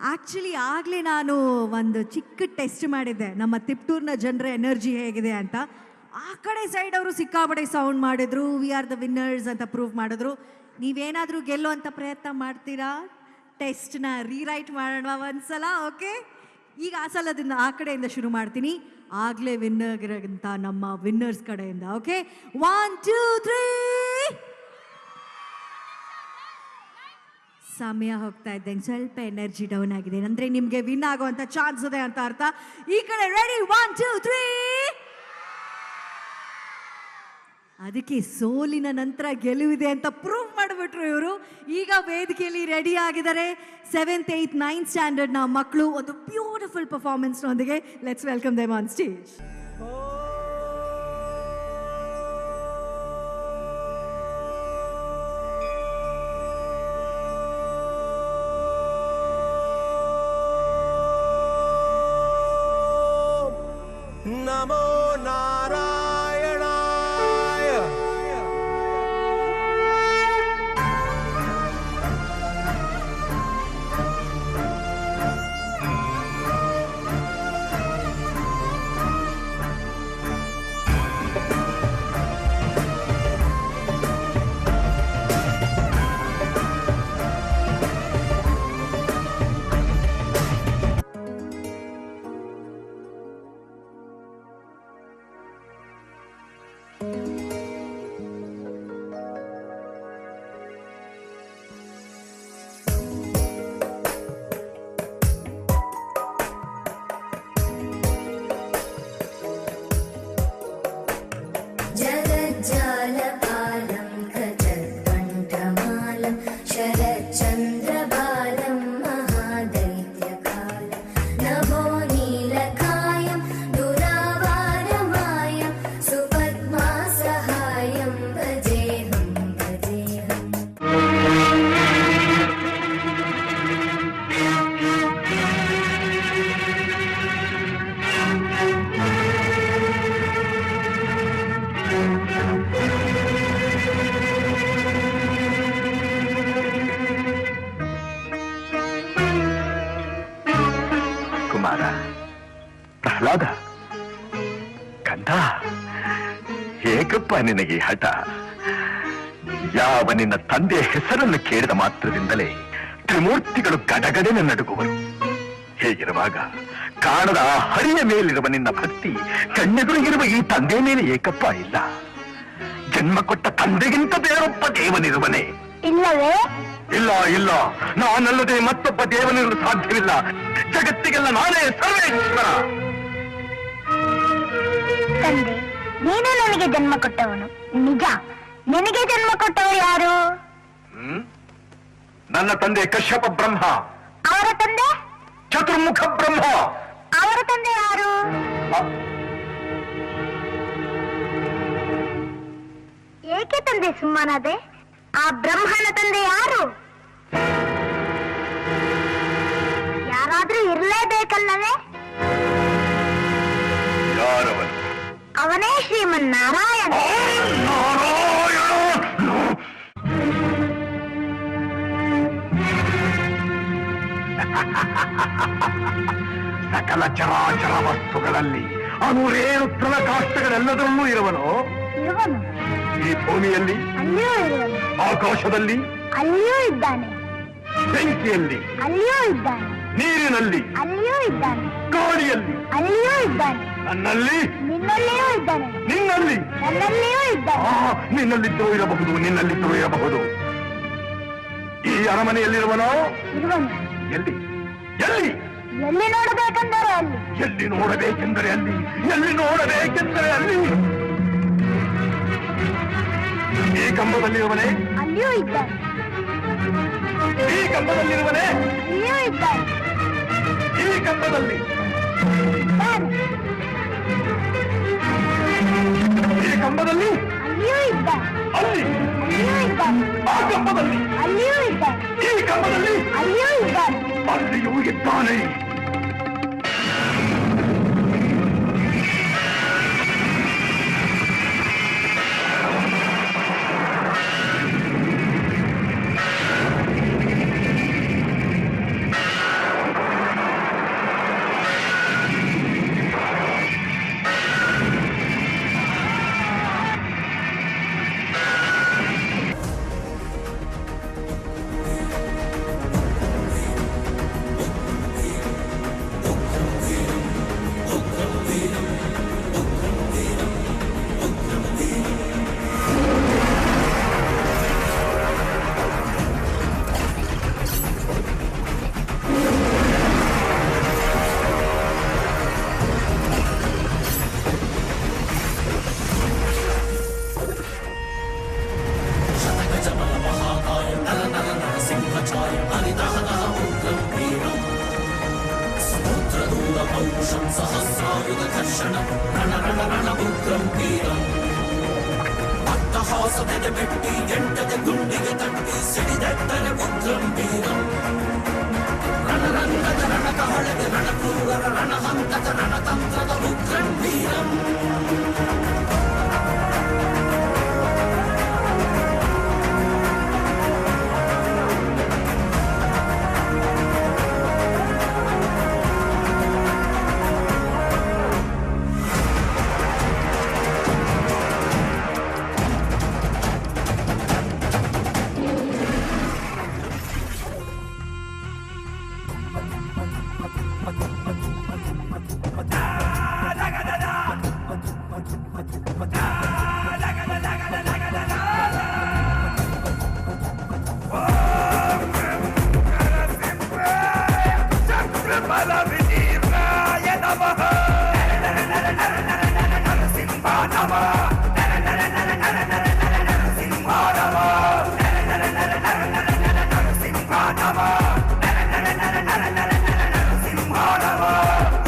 Actually ಆಗಲೇ ನಾನು ಒಂದು ಚಿಕ್ಕ ಟೆಸ್ಟ್ ಮಾಡಿದ್ದೆ ನಮ್ಮ ತಿಪ್ಟೂರ್ನ ಜನರ ಎನರ್ಜಿ ಹೇಗಿದೆ ಅಂತ. ಆ ಕಡೆ ಸೈಡ್ ಅವರು ಸಿಕ್ಕಾಪಟ್ಟೆ ಸೌಂಡ್ ಮಾಡಿದ್ರು, ವಿ ಆರ್ ದ ವಿನ್ನರ್ಸ್ ಅಂತ ಪ್ರೂವ್ ಮಾಡಿದ್ರು. ನೀವೇನಾದರೂ ಗೆಲ್ಲುವಂಥ ಪ್ರಯತ್ನ ಮಾಡ್ತೀರಾ? ಟೆಸ್ಟ್ನ ರೀರೈಟ್ ಮಾಡೋಣ ಒಂದ್ಸಲ. ಓಕೆ, ಈಗ ಆ ಸಲದಿಂದ ಆ ಕಡೆಯಿಂದ ಶುರು ಮಾಡ್ತೀನಿ. ಆಗಲೇ ವಿನ್ನರ್ ಅಂತ ನಮ್ಮ ವಿನ್ನರ್ಸ್ ಕಡೆಯಿಂದ. ಓಕೆ, 1 2 3. ಸಮಯ ಹೋಗ್ತಾ ಇದ್ದಂಗೆ ಸ್ವಲ್ಪ ಎನರ್ಜಿ ಡೌನ್ ಆಗಿದೆ ಅಂದರೆ ನಿಮಗೆ ವಿನ್ ಆಗುವಂಥ ಚಾನ್ಸ್ ಇದೆ ಅಂತ ಅರ್ಥ. ಈ ಕಡೆ ರೆಡಿ, 1 2 3. ಅದಕ್ಕೆ ಸೋಲಿನ ನಂತರ ಗೆಲುವಿದೆ ಅಂತ ಪ್ರೂವ್ ಮಾಡಿಬಿಟ್ರು ಇವರು. ಈಗ ವೇದಿಕೆಯಲ್ಲಿ ರೆಡಿ ಆಗಿದ್ದಾರೆ 7th 8th 9th ಸ್ಟ್ಯಾಂಡರ್ಡ್ನ ಮಕ್ಕಳು ಒಂದು ಬ್ಯೂಟಿಫುಲ್ ಪರ್ಫಾರ್ಮೆನ್ಸ್ನೊಂದಿಗೆ. Let's welcome them on stage. ನಮೋ ನಾರಾಯಣಾಯ. जगज्जालपालं गजत्कण्ठमालं शरच्चन्द्रबालं महादैत्यकालं नभो नीलकायं दुरावारमायं सुपद्मासहायं भजेऽहं भजेऽहम्. ಕುಮಾರ, ಪ್ರಹ್ಲಾದ, ಕಂದ, ಹೇಗಪ್ಪ ನಿನಗೆ ಹಠ? ಯಾವ ನಿನ್ನ ತಂದೆಯ ಹೆಸರನ್ನು ಕೇಳಿದ ಮಾತ್ರದಿಂದಲೇ ತ್ರಿಮೂರ್ತಿಗಳು ಗಡಗಡೆನ ನಡುಗುವರು. ಹೇಗಿರುವಾಗ ಕಾಣದ ಆ ಹರಿಯ ಮೇಲಿರುವ ನಿನ್ನ ಭಕ್ತಿ ಕಣ್ಣೆದುರಿಗಿರುವ ಈ ತಂದೆ ಮೇಲೆ ಏಕಪ್ಪ ಇಲ್ಲ. ಜನ್ಮ ಕೊಟ್ಟ ತಂದೆಗಿಂತ ಬೇರೊಬ್ಬ ದೇವನಿರುವನೇ? ಇಲ್ಲವೇ? ಇಲ್ಲ ಇಲ್ಲ, ನಾನಲ್ಲದೆ ಮತ್ತೊಬ್ಬ ದೇವನಿರಲು ಸಾಧ್ಯವಿಲ್ಲ. ಜಗತ್ತಿಗೆಲ್ಲ ನಾನೇ ಸರ್ವೇಶ್ವರ. ತಂದೆ, ನೀನು ನನಗೆ ಜನ್ಮ ಕೊಟ್ಟವನು ನಿಜ. ನಿನಗೆ ಜನ್ಮ ಕೊಟ್ಟವರು ಯಾರು? ನನ್ನ ತಂದೆ ಕಶ್ಯಪ ಬ್ರಹ್ಮ. ಅವರ ತಂದೆ? ಚತುರ್ಮುಖ ಬ್ರಹ್ಮ. ಅವರ ತಂದೆ ಯಾರು? ಏಕೆ ತಂದೆ ಸುಮ್ಮನಾದೆ? ಆ ಬ್ರಹ್ಮನ ತಂದೆ ಯಾರು? ಯಾರಾದ್ರೂ ಇರಲೇಬೇಕಲ್ಲವೇ? ಯಾರವನು? ಅವನೇ ಶ್ರೀಮನ್ನಾರಾಯಣ. ಸಕಲ ಚರಾಚರ ವಸ್ತುಗಳಲ್ಲಿ ಅನುರೇಣು ತೃಣಕಾಷ್ಟಗಳೆಲ್ಲದರಲ್ಲೂ ಇರುವನು. ಇರುವನು. ಈ ಭೂಮಿಯಲ್ಲಿ, ಅಲ್ಲಿಯೂ ಇರುವನು. ಆಕಾಶದಲ್ಲಿ, ಅಲ್ಲಿಯೂ ಇದ್ದಾನೆ. ಬೆಂಕಿಯಲ್ಲಿ, ಅಲ್ಲಿಯೂ ಇದ್ದಾನೆ. ನೀರಿನಲ್ಲಿ, ಅಲ್ಲಿಯೂ ಇದ್ದಾನೆ. ಗಾಳಿಯಲ್ಲಿ, ಅಲ್ಲಿಯೂ ಇದ್ದಾನೆ. ನನ್ನಲ್ಲಿ, ನಿನ್ನಲ್ಲಿಯೂ ಇದ್ದಾನೆ. ನಿನ್ನಲ್ಲಿ, ನನ್ನಲ್ಲಿಯೂ ಇದ್ದಾನೆ. ನಿನ್ನಲ್ಲಿದ್ದೂ ಇರಬಹುದು, ನಿನ್ನಲ್ಲಿದ್ದೂ ಇರಬಹುದು. ಈ ಅರಮನೆಯಲ್ಲಿರುವನೋ? ಇರುವನು. ಎಲ್ಲಿ ಎಲ್ಲಿ ಎಲ್ಲಿ ನೋಡಬೇಕೆಂದರೆ ಅಲ್ಲಿ. ಎಲ್ಲಿ ನೋಡಬೇಕೆಂದರೆ ಅಲ್ಲಿ, ಎಲ್ಲಿ ನೋಡಬೇಕೆಂದರೆ ಅಲ್ಲಿ. ಈ ಕಂಬದಲ್ಲಿರುವನೇ? ಅಲ್ಲಿಯೂ ಇದ್ದಾನೆ. ಈ ಕಂಬದಲ್ಲಿರುವನೇ? ಅಲ್ಲಿಯೂ ಇದ್ದಾನೆ. ಈ ಕಂಬದಲ್ಲಿ, ಇದ್ದಾನೆ. ಈ ಕಂಬದಲ್ಲಿ, ಅಲ್ಲಿಯೂ ಇದ್ದಾನೆ. ಅಲ್ಲಿ, ಅಲ್ಲಿಯೂ ಇದ್ದಾನೆ. ಆ ಕಂಬದಲ್ಲಿ, ಅಲ್ಲಿಯೂ ಇದ್ದಾನೆ. ಈ ಕಂಬದಲ್ಲಿ, ಅಲ್ಲಿಯೂ ಇದ್ದಾನೆ. ಅಲ್ಲಿಯೂ ಇದ್ದಾನೆ.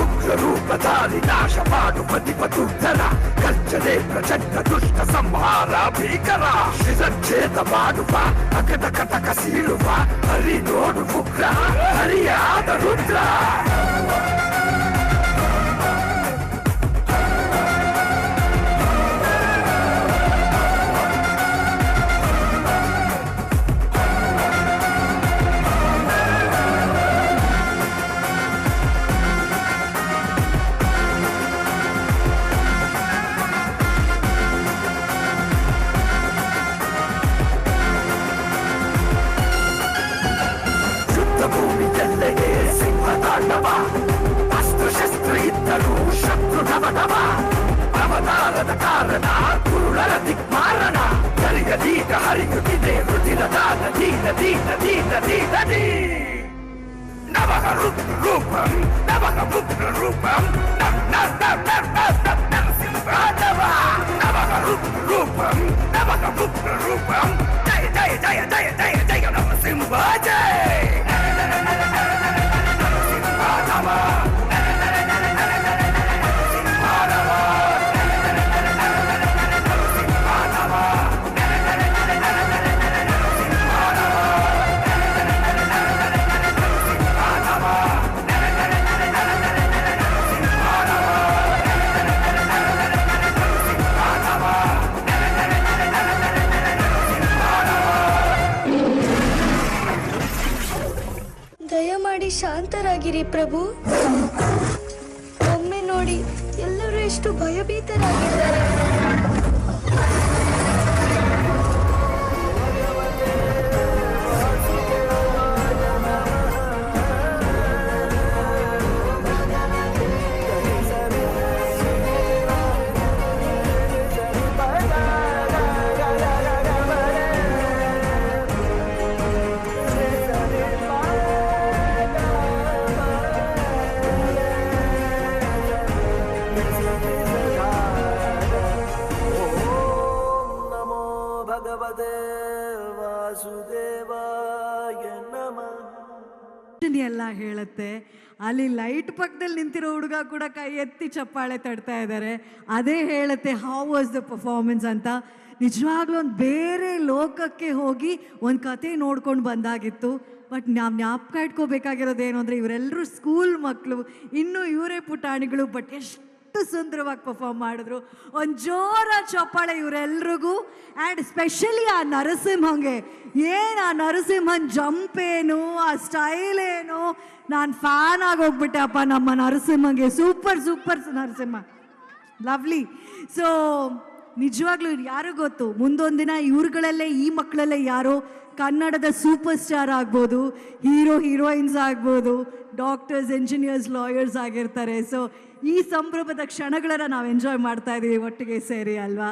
ಉಗ್ರರೂಪಧಾರಿ ನಾಶ ಮಾಡು ಪತಿಪದುರ್ಧರ ಕರ್ಜನೆ ಪ್ರಚಂಡ ದುಷ್ಟ ಸಂಹಾರ ಭೀಕರ ಶಿರಚ್ಛೇದ ಮಾಡುವ ಅಗದ ಕಟಕ ಸೀಳುವ ಹರಿ ನೋಡು ಉಗ್ರ ಹರಿಯಾದ ರುದ್ರ ಭೂಮಿಯೆಲ್ಲೆಗೆ ಸಿಂಹತಾಂಡವ ಅಸ್ತ್ರಶಸ್ತ್ರ ಇದ್ದರೂ ಶತ್ರು ಢವಢವ ಅವತಾರದ ಕಾರಣ ಕುರುಳರ ದಿಕ್ಮಾರಣ ಕರಿಗದೀಗ ಹರಿಯುತ್ತಿದೆ ರುದಿರದ ನದಿ ನದಿ ನದಿ ನದಿ ನದಿ ನವಹ ರೂಪಂ ನವಹ ಉಗ್ರ ರೂಪಂ ನರಸಿಂಹಾನವ ನವಹ ರೂಪಂ ನವಹ ಉಗ್ರ ರೂಪಂ ಜಯ ಜಯ ಜಯ ಜಯ ಜಯ ಜಯ ನರಸಿಂಹ ಜಯ ದಯಮಾಡಿ ಶಾಂತರಾಗಿರಿ ಪ್ರಭು. ಒಮ್ಮೆ ನೋಡಿ, ಎಲ್ಲರೂ ಎಷ್ಟು ಭಯಭೀತರಾಗಿದ್ದಾರೆ. ಎಲ್ಲ ಹೇಳುತ್ತೆ. ಅಲ್ಲಿ ಲೈಟ್ ಪಕ್ಕದಲ್ಲಿ ನಿಂತಿರೋ ಹುಡುಗ ಕೂಡ ಕೈ ಎತ್ತಿ ಚಪ್ಪಾಳೆ ತಡ್ತಾ ಇದ್ದಾರೆ. ಅದೇ ಹೇಳುತ್ತೆ ಹೌ ವಾಸ್ ದ ಪರ್ಫಾರ್ಮೆನ್ಸ್ ಅಂತ. ನಿಜವಾಗ್ಲೂ ಒಂದು ಬೇರೆ ಲೋಕಕ್ಕೆ ಹೋಗಿ ಒಂದು ಕತೆ ನೋಡ್ಕೊಂಡು ಬಂದಾಗಿತ್ತು. ಬಟ್ ನಾವು ಜ್ಞಾಪಕ ಇಟ್ಕೋಬೇಕಾಗಿರೋದೇನು ಅಂದರೆ ಇವರೆಲ್ಲರೂ ಸ್ಕೂಲ್ ಮಕ್ಕಳು, ಇನ್ನೂ ಇವರೇ ಪುಟಾಣಿಗಳು. ಬಟ್ ಎಷ್ಟು ಸುಂದರವಾಗಿ ಪರ್ಫಾರ್ಮ್ ಮಾಡಿದ್ರು. ಒಂದು ಜೋರ ಚಪ್ಪಾಳೆ ಇವರೆಲ್ರಿಗೂ. ಆ್ಯಂಡ್ ಸ್ಪೆಷಲಿ ಆ ನರಸಿಂಹಂಗೆ, ಏನು ಆ ನರಸಿಂಹನ್ ಜಂಪ್ ಏನು, ಆ ಸ್ಟೈಲ್ ಏನು, ನಾನು ಫ್ಯಾನ್ ಆಗೋಗ್ಬಿಟ್ಟೆ ಅಪ್ಪ ನಮ್ಮ ನರಸಿಂಹಂಗೆ. Super super Narasimha, lovely. So ನಿಜವಾಗ್ಲೂ ಯಾರು ಗೊತ್ತು, ಮುಂದೊಂದು ದಿನ ಇವ್ರುಗಳಲ್ಲೇ, ಈ ಮಕ್ಕಳಲ್ಲೇ ಯಾರೋ ಕನ್ನಡದ ಸೂಪರ್ ಸ್ಟಾರ್ ಆಗ್ಬೋದು, ಹೀರೋ ಹೀರೋಯಿನ್ಸ್ ಆಗ್ಬೋದು, ಡಾಕ್ಟರ್ಸ್, ಇಂಜಿನಿಯರ್ಸ್, ಲಾಯರ್ಸ್ ಆಗಿರ್ತಾರೆ. ಸೊ ಈ ಸಂಭ್ರಮದ ಕ್ಷಣಗಳನ್ನು ನಾವು ಎಂಜಾಯ್ ಮಾಡ್ತಾ ಇದ್ದೀವಿ ಒಟ್ಟಿಗೆ ಸೇರಿ ಅಲ್ವಾ.